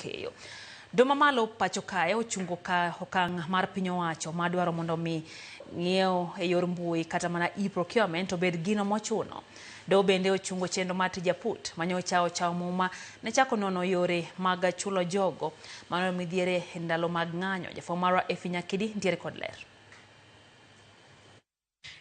keyo. Doma malo pacho kae ochungo ka okang' mar piny owacho madwaro mondo mi ng'iewo e yor mbui kata mana e-procurement obed gino mochuno. Do bende ochungo chenro mar tija put manyocha ochao muma ne chako nono yore mag chulo jogo mano midhiere e ndalo mag ng'anyo. Jafwambo marwa Efi Nyakidi ntiere kod ler.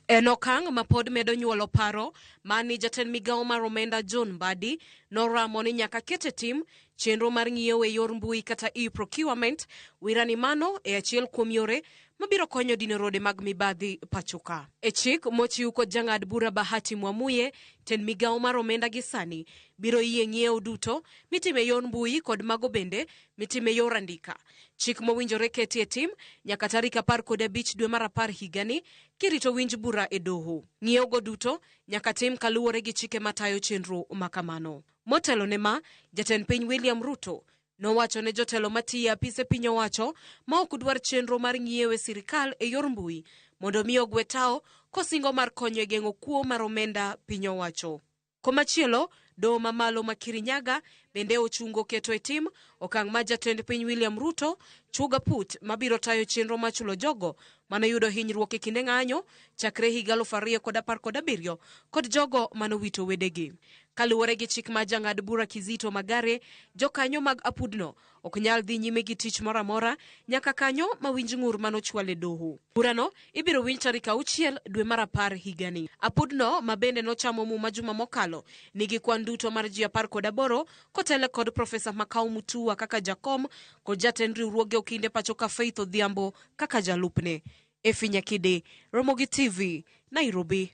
En okang' ma pod medo nyuolo paro mani jatend migawo mar omenda John Mbadi noramo ni nyaka kete tim chenro mar ng'iewo e yor mbui kata e-procurement wirani mano e achiel kuom yore mabiro konyo dino rode mag mibadhi pachoka. E chik mochiw kod jang'ad bura Bahati Mwamuye, tend migawo mar omenda gi sani biro yie ng'iewo duto mitime yor mbui kod mago bende mitime yor andika. Chik mowinjore keti e tim nyaka tarik 15 dwe mar 10 higani kirito winj bura e doho. Ng'iewo go duto nyaka tim kaluwore gi chike matayo chenro makamano. Motelo ne ma, jatend piny William Ruto nowacho ne jotelo matiyo apise piny owacho ma ok dwar chenro mar ng'iewo sirikal e yor mbui mondo mi ogwe tao kosingo mar konyo e geng'o kuo mar omenda piny owacho. Komachielo, doho mamalo ma Kirinyaga bende ochungo keto e tim okang' ma jatend piny William Ruto chuga put mabiro tayo chenro machulo jogo manoyudo hinyruok e kinde ng'anyo chakre higa 2017 kod jogo manowito wedegi. Kaluwore gi chik ma jang'ad bura Kizito Magare, jokanyo mag apudno ok nyal dhi nyime gi tich moro amora nyaka kanyo mawinj ng'ur manochwal e doho. Burano ibiro winj tarik 6 dwe mar 10 higani. Apudno ma bende nochamo muma juma mokalo nigi kwan duto mar ji 18 kotele kod Profesa Makau Mutua kaka jakom kod jatend riwruoge okinde pachoka Faith Odhiambo kaka jalupne. Efi Nyakidi, Ramogi TV, Nairobi.